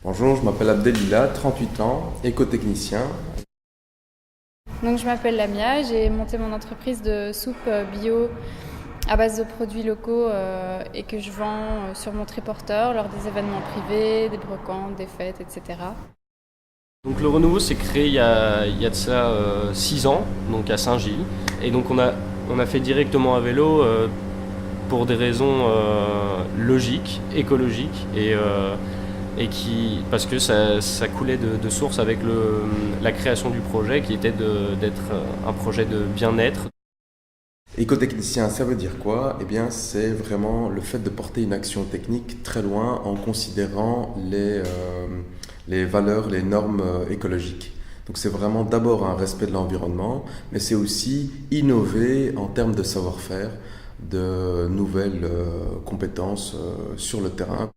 Bonjour, je m'appelle Abdelila, 38 ans, écotechnicien. Donc je m'appelle Lamia, j'ai monté mon entreprise de soupe bio à base de produits locaux et que je vends sur mon triporteur lors des événements privés, des brocantes, des fêtes, etc. Donc le renouveau s'est créé il y a de ça 6 ans, donc à Saint-Gilles. Et donc on a fait directement à vélo pour des raisons logiques, écologiques parce que ça coulait de source avec la création du projet qui était d'être un projet de bien-être. Écotechnicien, ça veut dire quoi? Eh bien, c'est vraiment le fait de porter une action technique très loin en considérant les valeurs, les normes écologiques. Donc c'est vraiment d'abord un respect de l'environnement, mais c'est aussi innover en termes de savoir-faire, de nouvelles compétences sur le terrain.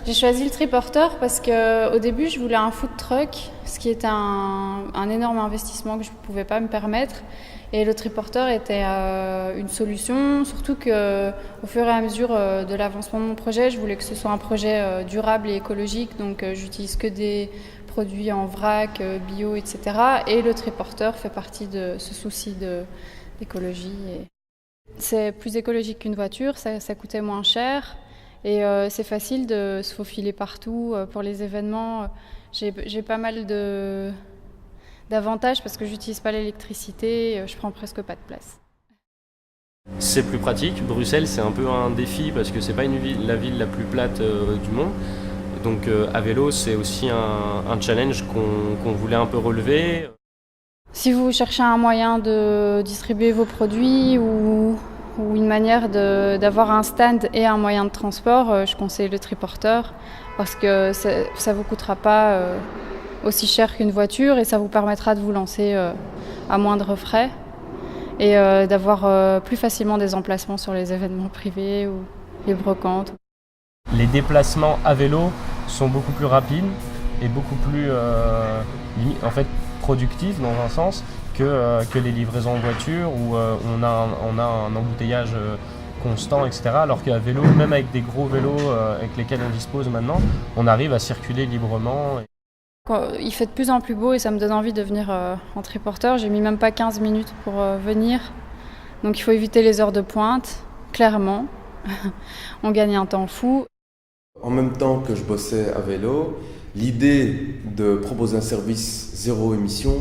J'ai choisi le triporteur parce qu'au début je voulais un food truck, ce qui était un énorme investissement que je ne pouvais pas me permettre. Et le triporteur était une solution, surtout qu'au fur et à mesure de l'avancement de mon projet, je voulais que ce soit un projet durable et écologique, donc j'utilise que des produits en vrac, bio, etc. Et le triporteur fait partie de ce souci d'écologie. C'est plus écologique qu'une voiture, ça coûtait moins cher et c'est facile de se faufiler partout pour les événements. J'ai pas mal d'avantages parce que j'utilise pas l'électricité, je prends presque pas de place. C'est plus pratique. Bruxelles, c'est un peu un défi parce que c'est pas la ville la plus plate du monde. Donc à vélo, c'est aussi un challenge qu'on voulait un peu relever. Si vous cherchez un moyen de distribuer vos produits ou une manière d'avoir un stand et un moyen de transport, je conseille le triporteur parce que ça vous coûtera pas aussi cher qu'une voiture et ça vous permettra de vous lancer à moindre frais et d'avoir plus facilement des emplacements sur les événements privés ou les brocantes. Les déplacements à vélo sont beaucoup plus rapides et beaucoup plus en fait, productifs dans un sens que les livraisons en voiture où on a un embouteillage constant, etc. Alors qu'à vélo, même avec des gros vélos avec lesquels on dispose maintenant, on arrive à circuler librement. Il fait de plus en plus beau et ça me donne envie de venir en triporteur. J'ai mis même pas 15 minutes pour venir. Donc il faut éviter les heures de pointe, clairement. On gagne un temps fou. En même temps que je bossais à vélo, l'idée de proposer un service zéro émission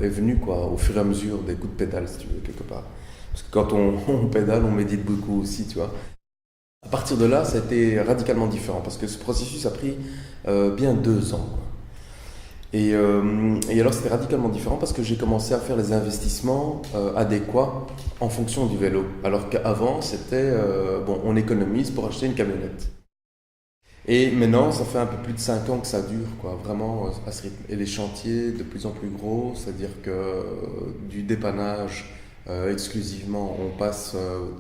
est venue au fur et à mesure des coups de pédale, si tu veux, quelque part. Parce que quand on pédale, on médite beaucoup aussi, tu vois. À partir de là, ça a été radicalement différent, parce que ce processus a pris bien 2 ans, quoi. Et alors c'était radicalement différent parce que j'ai commencé à faire les investissements adéquats en fonction du vélo. Alors qu'avant, c'était, on économise pour acheter une camionnette. Et maintenant, ça fait un peu plus de 5 ans que ça dure, quoi, vraiment à ce rythme. Et les chantiers de plus en plus gros, c'est-à-dire que du dépannage exclusivement, on passe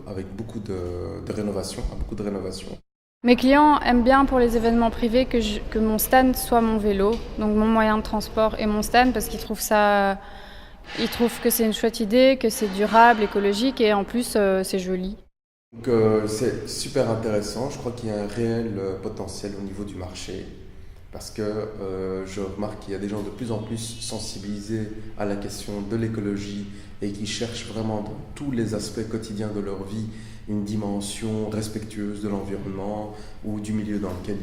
avec beaucoup de rénovations, à beaucoup de rénovations. Mes clients aiment bien pour les événements privés que mon stand soit mon vélo, donc mon moyen de transport et mon stand parce ils trouvent que c'est une chouette idée, que c'est durable, écologique et en plus c'est joli. Donc c'est super intéressant, je crois qu'il y a un réel potentiel au niveau du marché parce que je remarque qu'il y a des gens de plus en plus sensibilisés à la question de l'écologie et qui cherchent vraiment dans tous les aspects quotidiens de leur vie une dimension respectueuse de l'environnement ou du milieu dans lequel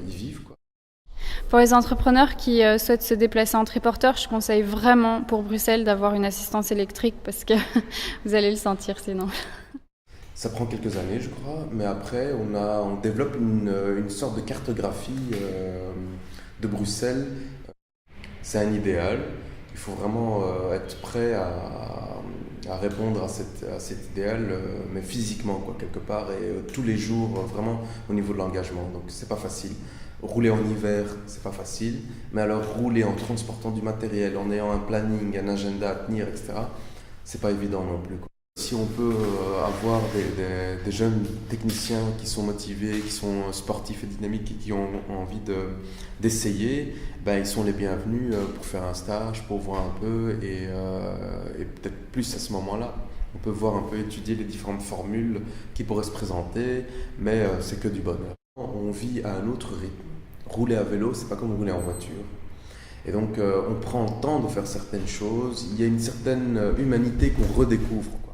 ils vivent, quoi. Pour les entrepreneurs qui souhaitent se déplacer en triporteur, je conseille vraiment pour Bruxelles d'avoir une assistance électrique parce que vous allez le sentir sinon. Ça prend quelques années, je crois, mais après, on développe une sorte de cartographie de Bruxelles. C'est un idéal. Il faut vraiment être prêt à répondre à cet idéal, mais physiquement, quoi, quelque part, et tous les jours, vraiment au niveau de l'engagement. Donc, c'est pas facile. Rouler en hiver, c'est pas facile, mais alors rouler en transportant du matériel, en ayant un planning, un agenda à tenir, etc., c'est pas évident non plus, quoi. Si on peut avoir des jeunes techniciens qui sont motivés, qui sont sportifs et dynamiques et qui ont envie d'essayer, ben, ils sont les bienvenus pour faire un stage, pour voir un peu et peut-être plus à ce moment-là. On peut voir un peu, étudier les différentes formules qui pourraient se présenter, mais c'est que du bonheur. On vit à un autre rythme. rouler à vélo, c'est pas comme rouler en voiture. Et donc, on prend le temps de faire certaines choses. Il y a une certaine humanité qu'on redécouvre, quoi.